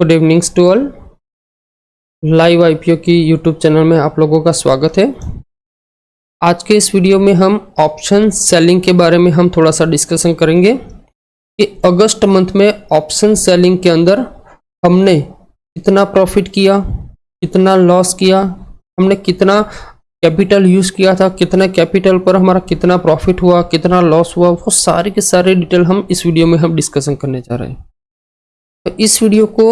Good evenings to all. Live IPO की YouTube channel में आप लोगों का स्वागत है। आज के इस वीडियो में हम ऑप्शन सेलिंग के बारे में हम थोड़ा सा डिस्कशन करेंगे कि अगस्त मंथ में ऑप्शन सेलिंग के अंदर हमने कितना प्रॉफिट किया, कितना लॉस किया, हमने कितना कैपिटल यूज़ किया था, कितना कैपिटल पर हमारा कितना प्रॉफिट हुआ, कितना लॉस हुआ, वो सारे के सारे डिटेल हम इस वीडियो में हम डिस्कशन करने जा रहे हैं। तो इस वीडियो को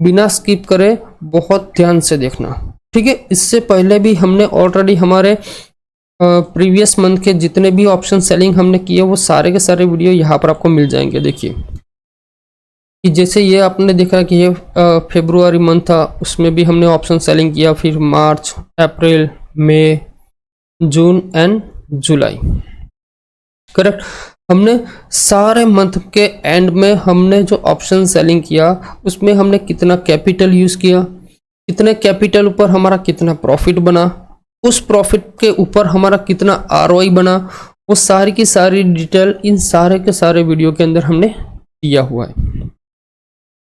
बिना स्किप करे बहुत ध्यान से देखना, ठीक है। इससे पहले भी हमने ऑलरेडी हमारे प्रीवियस मंथ के जितने भी ऑप्शन सेलिंग हमने किए वो सारे के सारे वीडियो यहाँ पर आपको मिल जाएंगे। देखिए कि जैसे ये आपने देखा कि ये फरवरी मंथ था, उसमें भी हमने ऑप्शन सेलिंग किया, फिर मार्च, अप्रैल, मई, जून एंड जुलाई, करेक्ट। हमने सारे मंथ के एंड में हमने जो ऑप्शन सेलिंग किया उसमें हमने कितना कैपिटल यूज़ किया, कितने कैपिटल ऊपर हमारा कितना प्रॉफिट बना, उस प्रॉफिट के ऊपर हमारा कितना आरओआई बना, वो सारी की सारी डिटेल इन सारे के सारे वीडियो के अंदर हमने दिया हुआ है।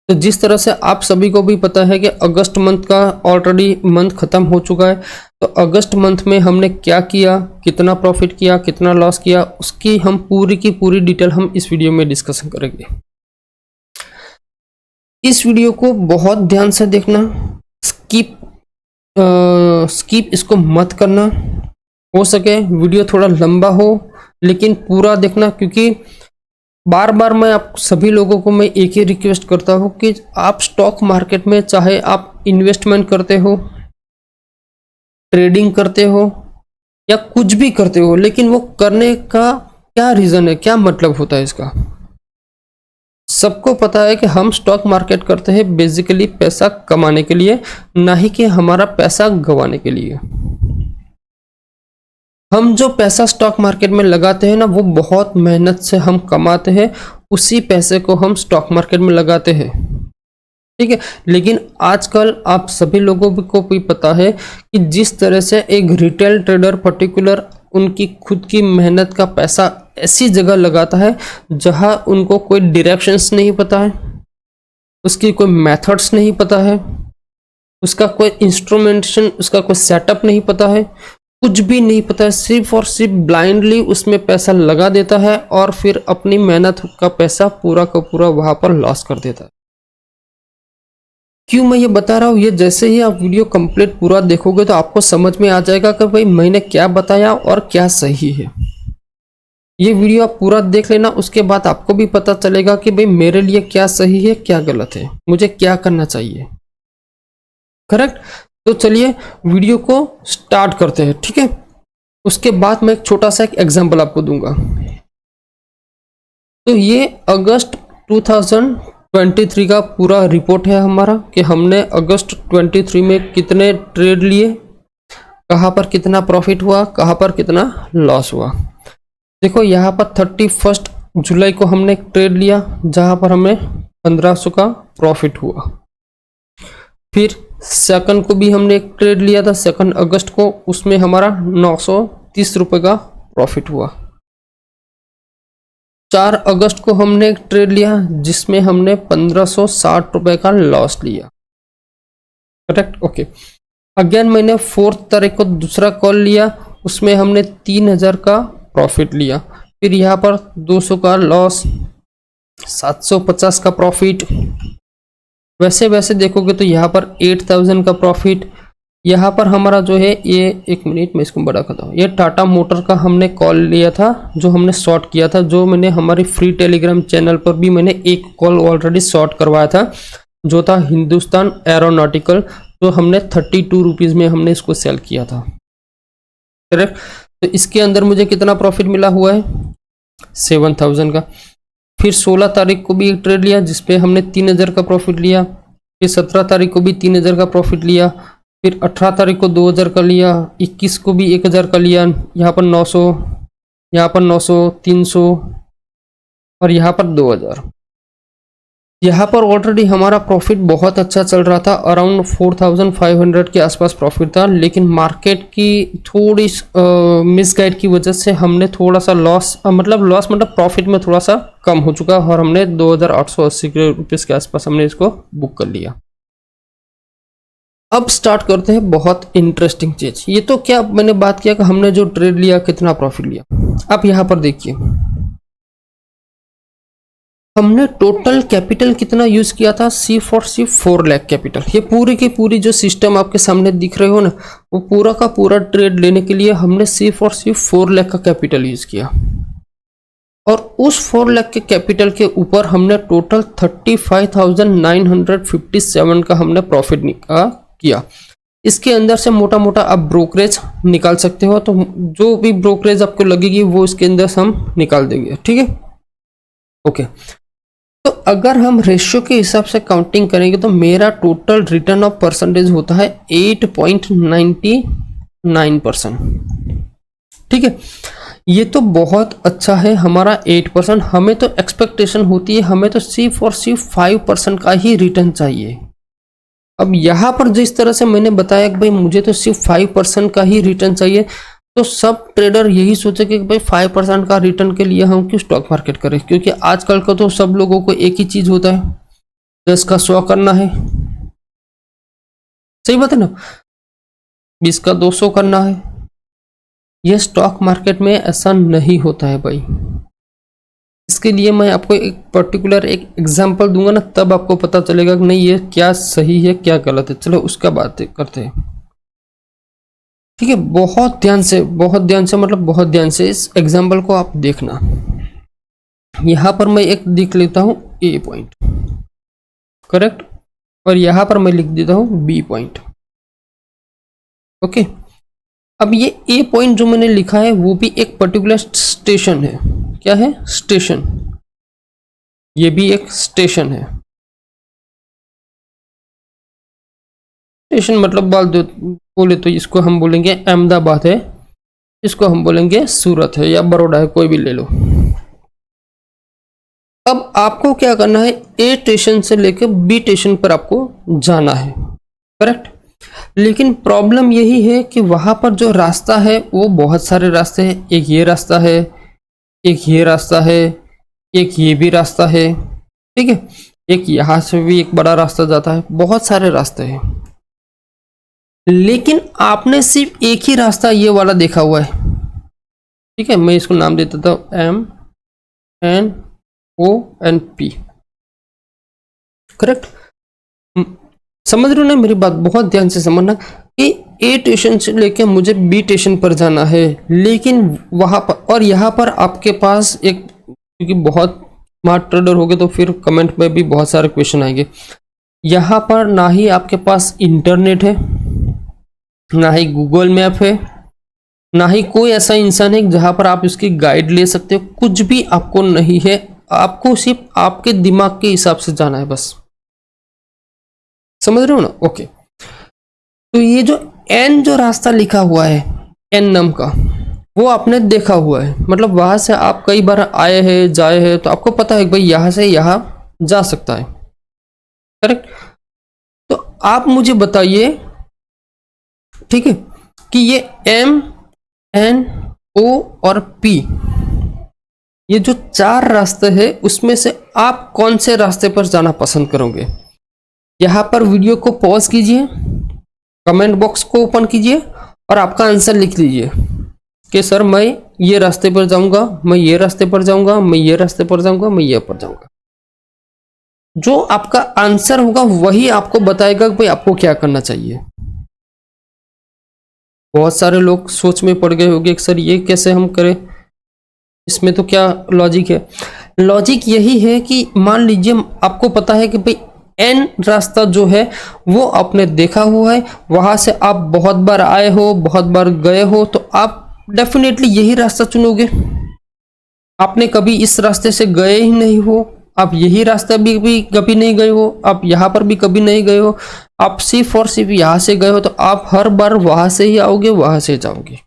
तो जिस तरह से आप सभी को भी पता है कि अगस्त मंथ का ऑलरेडी मंथ खत्म हो चुका है, तो अगस्त मंथ में हमने क्या किया, कितना प्रॉफिट किया, कितना लॉस किया, उसकी हम पूरी की पूरी डिटेल हम इस वीडियो में डिस्कशन करेंगे। इस वीडियो को बहुत ध्यान से देखना, स्किप इसको मत करना। हो सके वीडियो थोड़ा लंबा हो लेकिन पूरा देखना, क्योंकि बार बार मैं आप सभी लोगों को मैं एक ही रिक्वेस्ट करता हूँ कि आप स्टॉक मार्केट में चाहे आप इन्वेस्टमेंट करते हो, ट्रेडिंग करते हो या कुछ भी करते हो, लेकिन वो करने का क्या रीज़न है, क्या मतलब होता है इसका। सबको पता है कि हम स्टॉक मार्केट करते हैं बेसिकली पैसा कमाने के लिए, ना ही कि हमारा पैसा गंवाने के लिए। हम जो पैसा स्टॉक मार्केट में लगाते हैं ना, वो बहुत मेहनत से हम कमाते हैं, उसी पैसे को हम स्टॉक मार्केट में लगाते हैं, ठीक है। लेकिन आजकल आप सभी लोगों को भी पता है कि जिस तरह से एक रिटेल ट्रेडर पर्टिकुलर उनकी खुद की मेहनत का पैसा ऐसी जगह लगाता है जहां उनको कोई डायरेक्शंस नहीं पता है, उसकी कोई मेथड्स नहीं पता है, उसका कोई इंस्ट्रूमेंटेशन, उसका कोई सेटअप नहीं पता है, कुछ भी नहीं पता है, सिर्फ और सिर्फ ब्लाइंडली उसमें पैसा लगा देता है और फिर अपनी मेहनत का पैसा पूरा का पूरा वहां पर लॉस कर देता है। क्यों मैं ये बता रहा हूँ, ये जैसे ही आप वीडियो कंप्लीट पूरा देखोगे तो आपको समझ में आ जाएगा कि भाई मैंने क्या बताया और क्या सही है। ये वीडियो आप पूरा देख लेना, उसके बाद आपको भी पता चलेगा कि भाई मेरे लिए क्या सही है, क्या गलत है, मुझे क्या करना चाहिए, करेक्ट। तो चलिए वीडियो को स्टार्ट करते हैं, ठीक है। उसके बाद मैं एक छोटा सा एक एग्जांपल आपको दूंगा। तो ये अगस्त 2023 का पूरा रिपोर्ट है हमारा कि हमने अगस्त 23 में कितने ट्रेड लिए, कहाँ पर कितना प्रॉफिट हुआ, कहाँ पर कितना लॉस हुआ। देखो यहाँ पर 31 जुलाई को हमने एक ट्रेड लिया जहाँ पर हमें 1500 का प्रॉफिट हुआ। फिर सेकंड को भी हमने एक ट्रेड लिया था 2 अगस्त को, उसमें हमारा 930 रुपये का प्रॉफिट हुआ। 4 अगस्त को हमने एक ट्रेड लिया जिसमें हमने 1560 रुपये का लॉस लिया, करेक्ट, ओके। अगेन मैंने 4 तारीख को दूसरा कॉल लिया, उसमें हमने 3000 का प्रॉफिट लिया। फिर यहाँ पर 200 का लॉस, 750 का प्रॉफिट। वैसे वैसे देखोगे तो यहाँ पर 8000 का प्रॉफिट। यहाँ पर हमारा जो है ये, एक मिनट मैं इसको बड़ा करता हूँ, ये टाटा मोटर का हमने कॉल लिया था जो हमने शॉर्ट किया था, जो मैंने हमारी फ्री टेलीग्राम चैनल पर भी मैंने एक कॉल ऑलरेडी शॉर्ट करवाया था, जो था हिंदुस्तान एरोनॉटिकल, जो हमने 32 रुपीज़ में हमने इसको सेल किया था, करेक्ट। तो इसके अंदर मुझे कितना प्रॉफिट मिला हुआ है, 7000 का। फिर 16 तारीख को भी एक ट्रेड लिया जिसपे हमने 3000 का प्रॉफिट लिया। फिर 17 तारीख को भी 3000 का प्रॉफिट लिया। फिर 18 तारीख को 2000 का लिया। 21 को भी 1000 का लिया। यहाँ पर 900, यहाँ पर 900, 300 और यहाँ पर 2000। यहाँ पर ऑलरेडी हमारा प्रॉफिट बहुत अच्छा चल रहा था, अराउंड 4500 के आसपास प्रॉफिट था, लेकिन मार्केट की थोड़ी मिसगाइड की वजह से हमने थोड़ा सा लॉस मतलब प्रॉफिट में थोड़ा सा कम हो चुका और हमने 2880 रुपीज़ के आसपास हमने इसको बुक कर लिया। अब स्टार्ट करते हैं बहुत इंटरेस्टिंग चीज। ये तो क्या मैंने बात किया कि हमने जो ट्रेड लिया कितना प्रॉफिट लिया। अब यहाँ पर देखिए हमने टोटल कैपिटल कितना यूज किया था, सिर्फ 4 लाख कैपिटल। ये पूरी की पूरी जो सिस्टम आपके सामने दिख रहे हो ना, वो पूरा का पूरा ट्रेड लेने के लिए हमने सिर्फ 4 लाख का कैपिटल यूज किया। और उस 4 लाख के कैपिटल के ऊपर हमने टोटल 35,957 का हमने प्रॉफिट किया। इसके अंदर से मोटा मोटा आप ब्रोकरेज निकाल सकते हो, तो जो भी ब्रोकरेज आपको लगेगी वो इसके अंदर से हम निकाल देंगे, ठीक है। ओके, तो अगर हम रेशियो के हिसाब से काउंटिंग करेंगे तो मेरा टोटल रिटर्न ऑफ परसेंटेज होता है 8.99%, ठीक है। ये तो बहुत अच्छा है हमारा 8%। हमें तो एक्सपेक्टेशन होती है हमें तो सिर्फ और सिर्फ 5% का ही रिटर्न चाहिए। अब यहाँ पर जिस तरह से मैंने बताया कि भाई मुझे तो सिर्फ 5% का ही रिटर्न चाहिए, तो सब ट्रेडर यही सोचे कि भाई 5% का रिटर्न के लिए हम क्यों स्टॉक मार्केट करें, क्योंकि आजकल का तो सब लोगों को एक ही चीज होता है, 10 का 100 करना है, सही बात है ना, 20 का 200 करना है। यह स्टॉक मार्केट में ऐसा नहीं होता है भाई। इसके लिए मैं आपको एक पर्टिकुलर एक एग्जांपल दूंगा ना, तब आपको पता चलेगा कि नहीं ये क्या सही है क्या गलत है। चलो उसका बात करते हैं, ठीक है। बहुत ध्यान से मतलब बहुत ध्यान से इस एग्जांपल को आप देखना। यहां पर मैं एक लिख लेता हूं ए पॉइंट, करेक्ट, और यहां पर मैं लिख देता हूं बी पॉइंट, ओके। अब ये ए पॉइंट जो मैंने लिखा है वो भी एक पर्टिकुलर स्टेशन है। क्या है? स्टेशन। ये भी एक स्टेशन है। स्टेशन मतलब बोले तो इसको हम बोलेंगे अहमदाबाद है, इसको हम बोलेंगे सूरत है या बड़ौदा है, कोई भी ले लो। अब आपको क्या करना है, ए स्टेशन से लेकर बी स्टेशन पर आपको जाना है, करेक्ट। लेकिन प्रॉब्लम यही है कि वहां पर जो रास्ता है वो बहुत सारे रास्ते हैं। एक ये रास्ता है, एक ये रास्ता है, एक ये भी रास्ता है, ठीक है। एक यहां से भी एक बड़ा रास्ता जाता है, बहुत सारे रास्ते हैं। लेकिन आपने सिर्फ एक ही रास्ता ये वाला देखा हुआ है, ठीक है। मैं इसको नाम दे देता हूं MNONP, करेक्ट। समझ रहे हो ना मेरी बात? बहुत ध्यान से समझना कि ए स्टेशन से लेके मुझे बी स्टेशन पर जाना है, लेकिन वहां पर और यहाँ पर आपके पास एक, क्योंकि बहुत स्मार्ट ट्रेडर हो गए तो फिर कमेंट में भी बहुत सारे क्वेश्चन आएंगे। यहाँ पर ना ही आपके पास इंटरनेट है, ना ही गूगल मैप है, ना ही कोई ऐसा इंसान है जहां पर आप उसकी गाइड ले सकते हो, कुछ भी आपको नहीं है। आपको सिर्फ आपके दिमाग के हिसाब से जाना है बस, समझ रहे हो ना? ओके, तो ये जो एन जो रास्ता लिखा हुआ है एन नाम का, वो आपने देखा हुआ है, मतलब वहां से आप कई बार आए हैं जाए हैं, तो आपको पता है कि भाई यहां से यहां जा सकता है, करेक्ट। तो आप मुझे बताइए, ठीक है, कि ये MNO और P, ये जो 4 रास्ते हैं उसमें से आप कौन से रास्ते पर जाना पसंद करोगे? यहां पर वीडियो को पॉज कीजिए, कमेंट बॉक्स को ओपन कीजिए और आपका आंसर लिख लीजिए कि सर मैं ये रास्ते पर जाऊंगा, मैं ये रास्ते पर जाऊंगा, मैं ये रास्ते पर जाऊंगा, मैं ये पर जाऊंगा। जो आपका आंसर होगा वही आपको बताएगा कि भाई आपको क्या करना चाहिए। बहुत सारे लोग सोच में पड़ गए होंगे कि सर ये कैसे हम करें, इसमें तो क्या लॉजिक है? लॉजिक यही है कि मान लीजिए आपको पता है कि भाई एन रास्ता जो है वो आपने देखा हुआ है, वहां से आप बहुत बार आए हो, बहुत बार गए हो, तो आप डेफिनेटली यही रास्ता चुनोगे। आपने कभी इस रास्ते से गए ही नहीं हो, आप यही रास्ता भी कभी नहीं गए हो, आप यहाँ पर भी कभी नहीं गए हो, आप सिर्फ और सिर्फ यहां से गए हो, तो आप हर बार वहां से ही आओगे, वहां से जाओगे,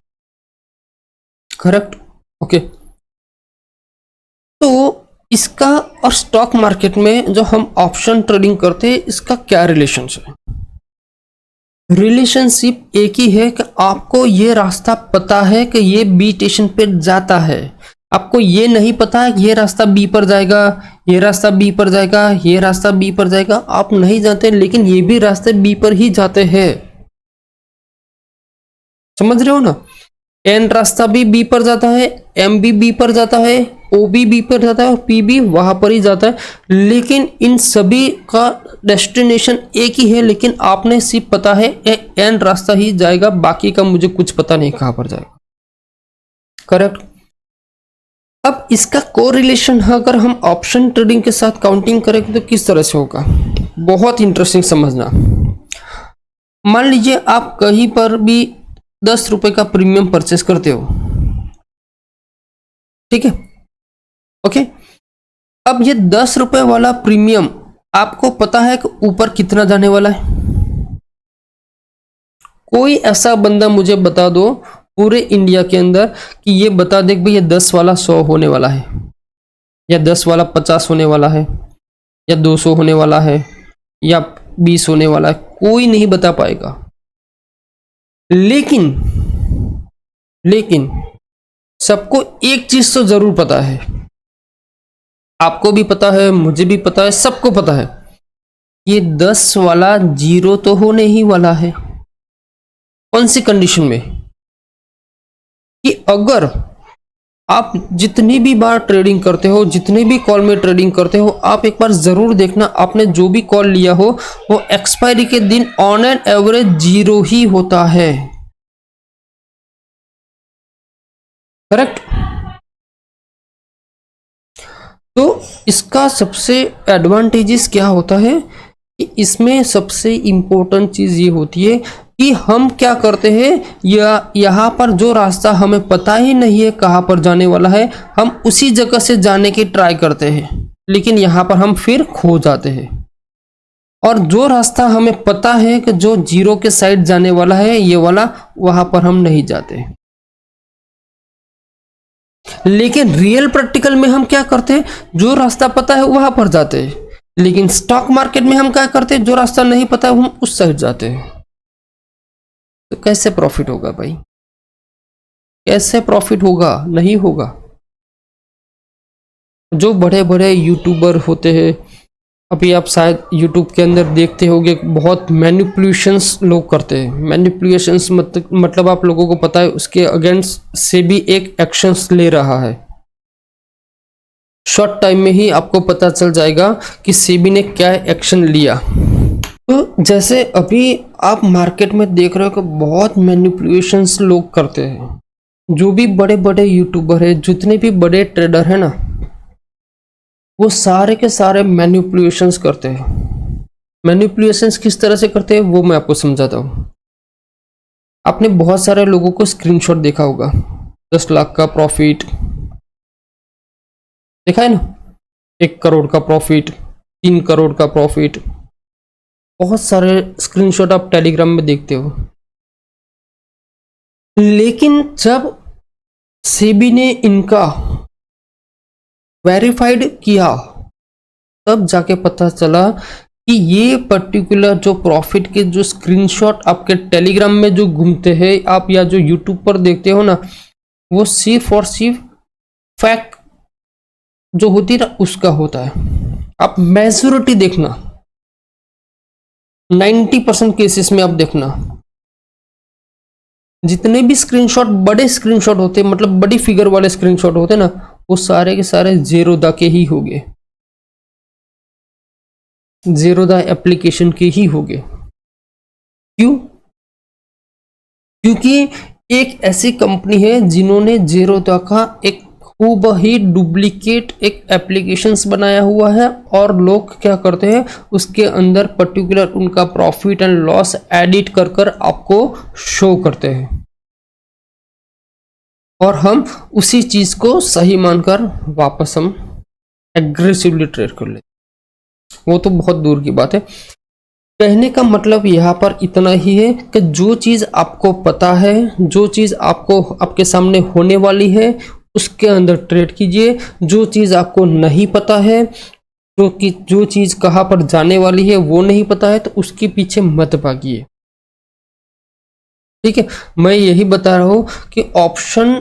करेक्ट। ओके, तो इसका और स्टॉक मार्केट में जो हम ऑप्शन ट्रेडिंग करते हैं इसका क्या रिलेशनशिप है? रिलेशनशिप एक ही है कि आपको ये रास्ता पता है कि ये बी स्टेशन पे जाता है, आपको ये नहीं पता है कि ये रास्ता बी पर जाएगा, ये रास्ता बी पर जाएगा, ये रास्ता बी पर जाएगा, आप नहीं जानते, लेकिन ये भी रास्ते बी पर ही जाते हैं। समझ रहे हो ना? एन रास्ता भी बी पर जाता है, एम भी बी पर जाता है, ओ भी बी पर जाता है और पी भी वहां पर ही जाता है, लेकिन इन सभी का डेस्टिनेशन एक ही है, लेकिन आपने सिर्फ पता है एन रास्ता ही जाएगा, बाकी का मुझे कुछ पता नहीं कहां पर जाएगा। करेक्ट। अब इसका कोरिलेशन अगर हम ऑप्शन ट्रेडिंग के साथ काउंटिंग करेंगे तो किस तरह से होगा, बहुत इंटरेस्टिंग समझना। मान लीजिए आप कहीं पर भी 10 रुपए का प्रीमियम परचेस करते हो, ठीक है, ओके। अब ये 10 रुपए वाला प्रीमियम आपको पता है कि ऊपर कितना जाने वाला है? कोई ऐसा बंदा मुझे बता दो पूरे इंडिया के अंदर कि ये बता दे कि भाई ये 10 वाला 100 होने वाला है, या 10 वाला 50 होने वाला है, या 200 होने वाला है, या 20 होने वाला है, कोई नहीं बता पाएगा। लेकिन सबको एक चीज तो जरूर पता है, आपको भी पता है, मुझे भी पता है, सबको पता है, ये 10 वाला 0 तो होने ही वाला है। कौन सी कंडीशन में? कि अगर आप जितनी भी बार ट्रेडिंग करते हो, जितने भी कॉल में ट्रेडिंग करते हो, आप एक बार जरूर देखना आपने जो भी कॉल लिया हो वो एक्सपायरी के दिन ऑन एन एवरेज 0 ही होता है। करेक्ट। तो इसका सबसे एडवांटेजेस क्या होता है कि इसमें सबसे इंपॉर्टेंट चीज ये होती है कि हम क्या करते हैं, या यहाँ पर जो रास्ता हमें पता ही नहीं है कहाँ पर जाने वाला है, हम उसी जगह से जाने की ट्राई करते हैं, लेकिन यहाँ पर हम फिर खो जाते हैं। और जो रास्ता हमें पता है कि जो 0 के साइड जाने वाला है, ये वाला, वहां पर हम नहीं जाते। लेकिन रियल प्रैक्टिकल में हम क्या करते हैं, जो रास्ता पता है वहां पर जाते हैं, लेकिन स्टॉक मार्केट में हम क्या करते हैं, जो रास्ता नहीं पता है हम उस साइड जाते हैं। तो कैसे प्रॉफिट होगा भाई? कैसे प्रॉफिट होगा? नहीं होगा। जो बड़े बड़े यूट्यूबर होते हैं, अभी आप शायद यूट्यूब के अंदर देखते होंगे, बहुत मैनिपुलेशंस लोग करते हैं। मैनिपुलेशंस मतलब आप लोगों को पता है उसके अगेंस्ट से भी एक एक्शंस ले रहा है। शॉर्ट टाइम में ही आपको पता चल जाएगा कि सेबी ने क्या एक्शन लिया। तो जैसे अभी आप मार्केट में देख रहे हो कि बहुत मैनिपुलेशंस लोग करते हैं। जो भी बड़े बड़े यूट्यूबर है, जितने भी बड़े ट्रेडर है ना, वो सारे के सारे मैनिपुलेशंस करते हैं। मैनिपुलेशंस किस तरह से करते हैं वो मैं आपको समझाता हूँ। आपने बहुत सारे लोगों को स्क्रीनशॉट देखा होगा, 10 लाख का प्रॉफिट देखा है ना, 1 करोड़ का प्रॉफिट, 3 करोड़ का प्रॉफिट, बहुत सारे स्क्रीनशॉट आप टेलीग्राम में देखते हो। लेकिन जब सेबी ने इनका वेरीफाइड किया, तब जाके पता चला कि ये पर्टिकुलर जो प्रॉफिट के जो स्क्रीनशॉट आपके टेलीग्राम में जो घूमते हैं आप, या जो यूट्यूब पर देखते हो ना, वो सिर्फ और सिर्फ फैक्ट जो होती है ना उसका होता है। आप मेजोरिटी देखना, 90% केसेस में आप देखना, जितने भी स्क्रीनशॉट बड़े स्क्रीनशॉट होते, मतलब बड़ी फिगर वाले स्क्रीनशॉट होते ना, वो सारे के सारे ज़ेरोधा के ही होंगे, ज़ेरोधा एप्लीकेशन के ही होंगे। क्यों? क्योंकि एक ऐसी कंपनी है जिन्होंने ज़ेरोधा का एक खूब ही डुप्लीकेट एक एप्लीकेशंस बनाया हुआ है, और लोग क्या करते हैं उसके अंदर पर्टिकुलर उनका प्रॉफिट एंड लॉस एडिट कर कर आपको शो करते हैं, और हम उसी चीज को सही मानकर वापस हम एग्रेसिवली ट्रेड कर लेते। वो तो बहुत दूर की बात है। कहने का मतलब यहाँ पर इतना ही है कि जो चीज़ आपको पता है, जो चीज़ आपको आपके सामने होने वाली है, उसके अंदर ट्रेड कीजिए। जो चीज़ आपको नहीं पता है, जो चीज़ कहाँ पर जाने वाली है वो नहीं पता है, तो उसके पीछे मत भागिए। ठीक है, मैं यही बता रहा हूँ कि ऑप्शन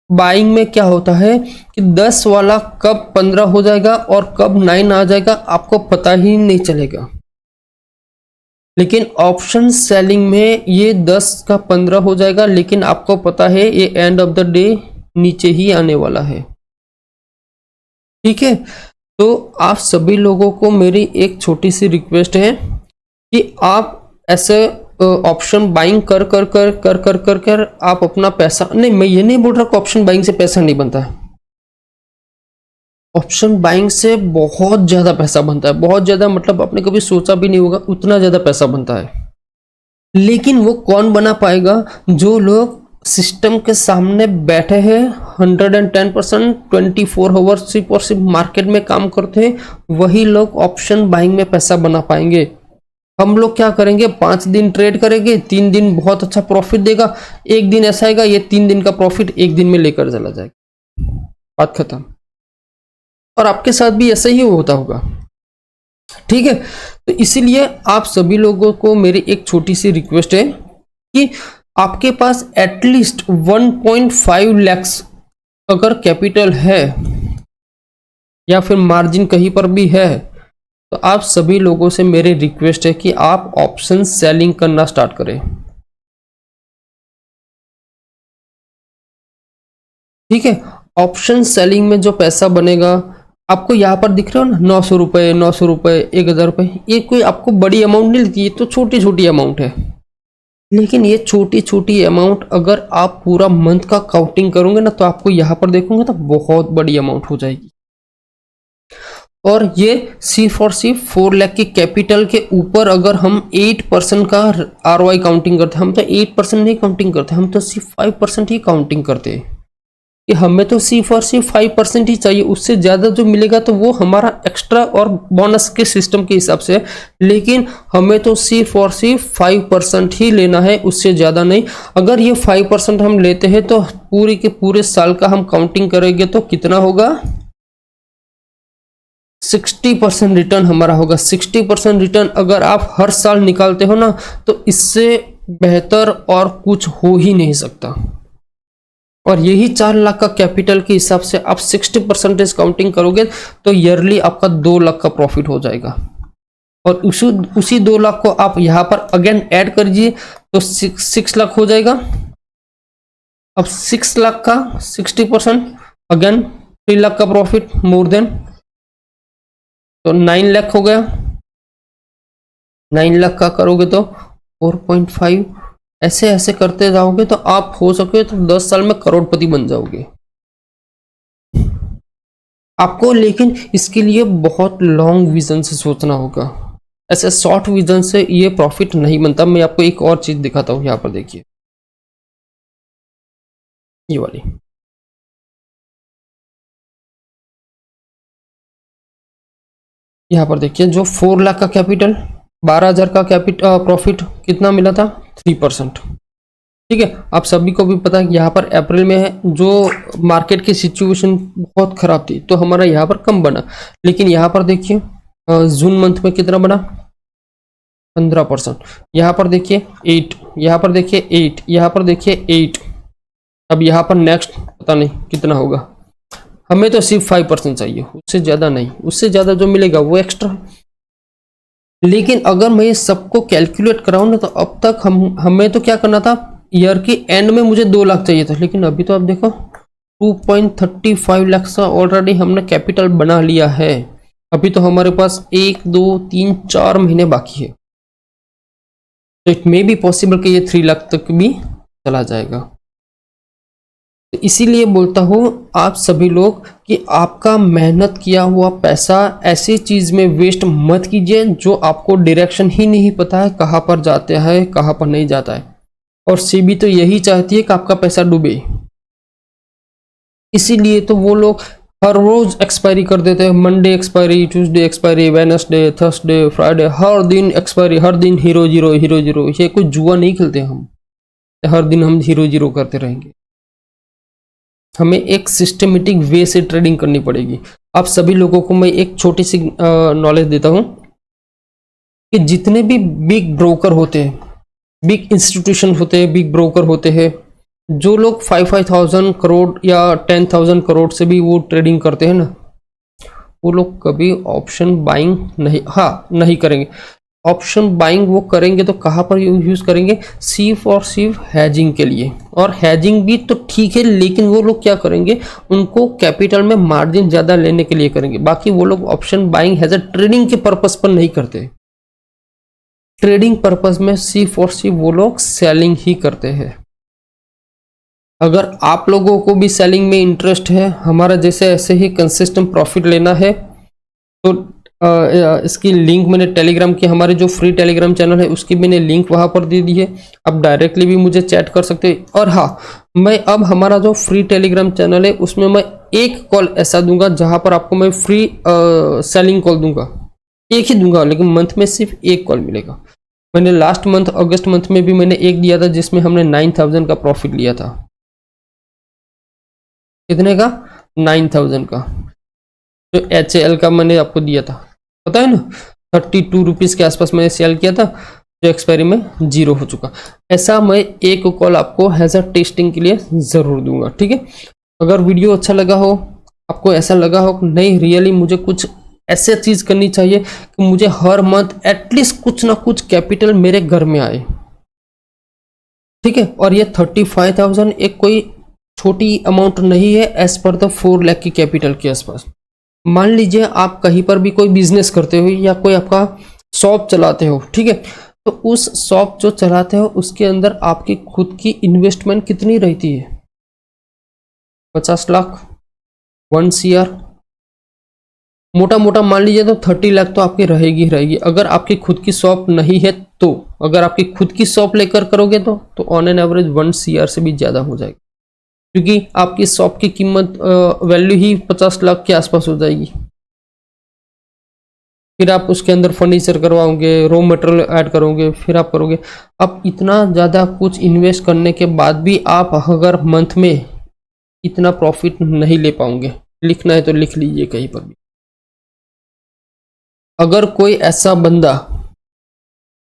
बाइंग में क्या होता है कि 10 वाला कब 15 हो जाएगा और कब 9 आ जाएगा आपको पता ही नहीं चलेगा। लेकिन ऑप्शन सेलिंग में ये 10 का 15 हो जाएगा, लेकिन आपको पता है ये एंड ऑफ द डे नीचे ही आने वाला है। ठीक है, तो आप सभी लोगों को मेरी एक छोटी सी रिक्वेस्ट है कि आप ऐसे ऑप्शन बाइंग कर आप अपना पैसा, नहीं मैं ये नहीं बोल रहा कि ऑप्शन बाइंग से पैसा नहीं बनता है। ऑप्शन बाइंग से बहुत ज्यादा पैसा बनता है, बहुत ज्यादा, मतलब आपने कभी सोचा भी नहीं होगा उतना ज्यादा पैसा बनता है। लेकिन वो कौन बना पाएगा? जो लोग सिस्टम के सामने बैठे हैं 110%, 24 आवर्स सिर्फ और सिर्फ मार्केट में काम करते हैं, वही लोग ऑप्शन बाइंग में पैसा बना पाएंगे। हम लोग क्या करेंगे, 5 दिन ट्रेड करेंगे, 3 दिन बहुत अच्छा प्रॉफिट देगा, एक दिन ऐसा आएगा ये 3 दिन का प्रॉफिट एक दिन में लेकर चला जाएगा, बात खत्म। और आपके साथ भी ऐसा ही होता होगा। ठीक है, तो इसीलिए आप सभी लोगों को मेरी एक छोटी सी रिक्वेस्ट है कि आपके पास एटलीस्ट 1.5 लैक्स अगर कैपिटल है या फिर मार्जिन कहीं पर भी है, तो आप सभी लोगों से मेरी रिक्वेस्ट है कि आप ऑप्शन सेलिंग करना स्टार्ट करें। ठीक है, ऑप्शन सेलिंग में जो पैसा बनेगा आपको यहाँ पर दिख रहा हो ना, 900 रुपये, 900 रुपये, 1000 रुपये, ये कोई आपको बड़ी अमाउंट नहीं लगती, ये तो छोटी छोटी अमाउंट है। लेकिन ये छोटी छोटी अमाउंट अगर आप पूरा मंथ का काउंटिंग करोगे ना, तो आपको यहाँ पर देखोगे तो बहुत बड़ी अमाउंट हो जाएगी। और ये सिर्फ और सिर्फ 4 लाख की कैपिटल के ऊपर अगर हम 8% का ROI काउंटिंग करते हैं, हम तो 8% नहीं काउंटिंग करते, हम तो सिर्फ 5% ही काउंटिंग करते हैं कि हमें तो सिर्फ और सिर्फ 5% ही चाहिए, उससे ज़्यादा जो मिलेगा तो वो हमारा एक्स्ट्रा और बोनस के सिस्टम के हिसाब से, लेकिन हमें तो सिर्फ और सिर्फ 5% ही लेना है, उससे ज़्यादा नहीं। अगर ये 5% हम लेते हैं तो पूरे के पूरे साल का हम काउंटिंग करेंगे तो कितना होगा, 60% रिटर्न हमारा होगा। 60% रिटर्न अगर आप हर साल निकालते हो ना, तो इससे बेहतर और कुछ हो ही नहीं सकता। और यही 4 लाख का कैपिटल के हिसाब से आप 60% काउंटिंग करोगे तो ईयरली आपका 2 लाख का प्रॉफिट हो जाएगा। और उसी 2 लाख को आप यहाँ पर अगेन ऐड करिए तो 6 लाख हो जाएगा। अब 6 लाख का 60% अगेन 3 लाख का प्रॉफिट मोर देन, तो 9 लाख हो गया। 9 लाख का करोगे तो 4.5, ऐसे ऐसे करते जाओगे तो आप हो सके तो 10 साल में करोड़पति बन जाओगे आपको। लेकिन इसके लिए बहुत लॉन्ग विजन से सोचना होगा, ऐसे शॉर्ट विजन से ये प्रॉफिट नहीं बनता। मैं आपको एक और चीज दिखाता हूं, यहां पर देखिए ये वाली, यहां पर देखिए जो 4 लाख का कैपिटल, 12,000 का कैपिटल प्रॉफिट कितना मिला था, 3%। ठीक है, आप सभी को भी पता है कि यहाँ पर अप्रैल में है, जो मार्केट की सिचुएशन बहुत खराब थी तो हमारा यहाँ पर कम बना। लेकिन यहाँ पर देखिए जून मंथ में कितना बना, 15%। यहाँ पर देखिए 8, यहाँ पर देखिए 8, यहाँ पर देखिए 8। अब यहाँ पर नेक्स्ट पता नहीं कितना होगा, हमें तो सिर्फ 5% चाहिए, उससे ज़्यादा नहीं, उससे ज़्यादा जो मिलेगा वो एक्स्ट्रा। लेकिन अगर मैं ये सबको कैलकुलेट कराऊँ ना, तो अब तक हमें तो क्या करना था, ईयर के एंड में मुझे 2 लाख चाहिए था, लेकिन अभी तो आप देखो 2.35 लाख का ऑलरेडी हमने कैपिटल बना लिया है। अभी तो हमारे पास 1, 2, 3, 4 महीने बाकी है, तो इट मे बी पॉसिबल कि ये 3 लाख तक भी चला जाएगा। तो इसीलिए बोलता हूँ आप सभी लोग कि आपका मेहनत किया हुआ पैसा ऐसी चीज में वेस्ट मत कीजिए जो आपको डायरेक्शन ही नहीं पता है, कहाँ पर जाते हैं कहाँ पर नहीं जाता है। और सेबी तो यही चाहती है कि आपका पैसा डूबे, इसीलिए तो वो लोग हर रोज एक्सपायरी कर देते हैं। Monday expiry, Tuesday expiry, Wednesday, Thursday, Friday, हर दिन एक्सपायरी, हर दिन हीरो जीरो हीरो जीरो। ये कोई जुआ नहीं खेलते हम, हर दिन हम हीरो जीरो करते रहेंगे। हमें एक सिस्टमेटिक वे से ट्रेडिंग करनी पड़ेगी। आप सभी लोगों को मैं एक छोटी सी नॉलेज देता हूं कि जितने भी बिग ब्रोकर होते हैं, बिग इंस्टीट्यूशन होते हैं, बिग ब्रोकर होते हैं, जो लोग 5,000 करोड़ या 10,000 करोड़ से भी वो ट्रेडिंग करते हैं ना, वो लोग कभी ऑप्शन बाइंग नहीं करेंगे। ऑप्शन बाइंग वो करेंगे तो कहाँ पर यूज करेंगे? सिर्फ और सिर्फ हैजिंग के लिए। और हैजिंग भी तो ठीक है, लेकिन वो लोग क्या करेंगे, उनको कैपिटल में मार्जिन ज्यादा लेने के लिए करेंगे। बाकी वो लोग option buying as a trading के पर्पस पर नहीं करते। ट्रेडिंग पर्पस में सिर्फ और सिर्फ वो लोग सेलिंग ही करते हैं। अगर आप लोगों को भी सेलिंग में इंटरेस्ट है, हमारा जैसे ऐसे ही कंसिस्टेंट प्रॉफिट लेना है, तो इसकी लिंक मैंने टेलीग्राम की, हमारे जो फ्री टेलीग्राम चैनल है उसकी मैंने लिंक वहां पर दे दी है। आप डायरेक्टली भी मुझे चैट कर सकते हैं। और हाँ, मैं अब हमारा जो फ्री टेलीग्राम चैनल है उसमें मैं एक कॉल ऐसा दूंगा जहां पर आपको मैं फ्री सेलिंग कॉल दूंगा। एक ही दूंगा, लेकिन मंथ में सिर्फ एक कॉल मिलेगा। मैंने लास्ट मंथ अगस्त मंथ में भी मैंने एक दिया था, जिसमें हमने 9,000 का प्रॉफिट लिया था। कितने का? 9,000 का। जो HAL का मैंने आपको दिया था, पता है ना, 32 रुपीज़ के आसपास मैंने सेल किया था, जो एक्सपायरी में 0 हो चुका। ऐसा मैं एक कॉल आपको एज अ टेस्टिंग के लिए ज़रूर दूंगा, ठीक है। अगर वीडियो अच्छा लगा हो, आपको ऐसा लगा हो नहीं रियली मुझे कुछ ऐसे चीज़ करनी चाहिए कि मुझे हर मंथ एटलीस्ट कुछ ना कुछ कैपिटल मेरे घर में आए, ठीक है। और ये 35,000 एक कोई छोटी अमाउंट नहीं है, एज पर द 4 लाख की कैपिटल के आसपास। मान लीजिए आप कहीं पर भी कोई बिजनेस करते हो या कोई आपका शॉप चलाते हो, ठीक है, तो उस शॉप जो चलाते हो उसके अंदर आपकी खुद की इन्वेस्टमेंट कितनी रहती है? 50 लाख, 1 CR, मोटा मोटा मान लीजिए तो 30 लाख तो आपकी रहेगी ही रहेगी। अगर आपकी खुद की शॉप नहीं है तो, अगर आपकी खुद की शॉप लेकर करोगे तो ऑन एन एवरेज 1 CR से भी ज़्यादा हो जाएगी, क्योंकि आपकी शॉप की कीमत वैल्यू ही 50 लाख के आसपास हो जाएगी। फिर आप उसके अंदर फर्नीचर करवाओगे, रॉ मटेरियल ऐड करोगे, फिर आप करोगे। अब इतना ज़्यादा कुछ इन्वेस्ट करने के बाद भी आप अगर मंथ में इतना प्रॉफिट नहीं ले पाओगे, लिखना है तो लिख लीजिए कहीं पर भी। अगर कोई ऐसा बंदा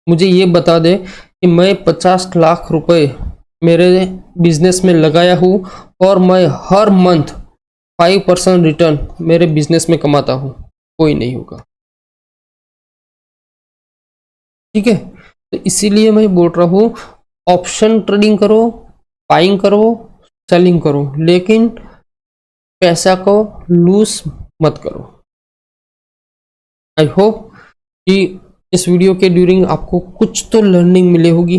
मुझे ये बता दे कि मैं 50 लाख रुपए मेरे बिजनेस में लगाया हूँ और मैं हर मंथ 5% रिटर्न मेरे बिजनेस में कमाता हूँ, कोई नहीं होगा, ठीक है। तो इसीलिए मैं बोल रहा हूँ ऑप्शन ट्रेडिंग करो, बाइंग करो, सेलिंग करो, लेकिन पैसा को लूज मत करो। आई होप कि इस वीडियो के ड्यूरिंग आपको कुछ तो लर्निंग मिली होगी।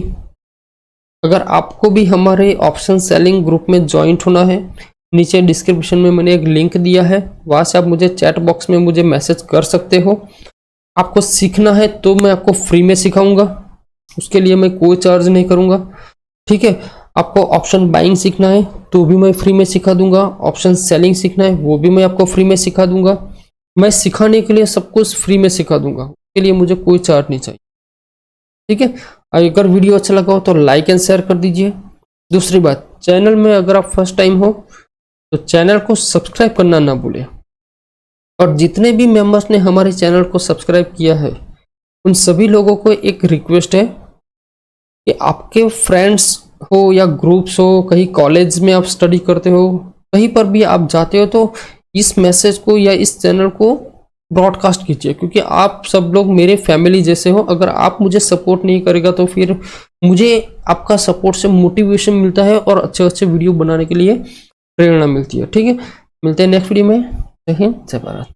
अगर आपको भी हमारे ऑप्शन सेलिंग ग्रुप में ज्वाइंट होना है, नीचे डिस्क्रिप्शन में मैंने एक लिंक दिया है, वहाँ से आप मुझे चैट बॉक्स में मुझे मैसेज कर सकते हो। आपको सीखना है तो मैं आपको फ्री में सिखाऊंगा, उसके लिए मैं कोई चार्ज नहीं करूँगा, ठीक है। आपको ऑप्शन बाइंग सीखना है तो भी मैं फ्री में सिखा दूंगा, ऑप्शन सेलिंग सीखना है वो भी मैं आपको फ्री में सिखा दूंगा। मैं सिखाने के लिए सब कुछ फ्री में सिखा दूंगा, उसके लिए मुझे कोई चार्ज नहीं चाहिए, ठीक है। अगर वीडियो अच्छा लगा हो तो लाइक एंड शेयर कर दीजिए। दूसरी बात, चैनल में अगर आप फर्स्ट टाइम हो तो चैनल को सब्सक्राइब करना ना भूलें। और जितने भी मेंबर्स ने हमारे चैनल को सब्सक्राइब किया है उन सभी लोगों को एक रिक्वेस्ट है कि आपके फ्रेंड्स हो या ग्रुप्स हो, कहीं कॉलेज में आप स्टडी करते हो, कहीं पर भी आप जाते हो, तो इस मैसेज को या इस चैनल को ब्रॉडकास्ट कीजिए, क्योंकि आप सब लोग मेरे फैमिली जैसे हो। अगर आप मुझे सपोर्ट नहीं करेगा तो फिर मुझे आपका सपोर्ट से मोटिवेशन मिलता है और अच्छे अच्छे वीडियो बनाने के लिए प्रेरणा मिलती है, ठीक है। मिलते हैं नेक्स्ट वीडियो में। जय हिंद, जय भारत।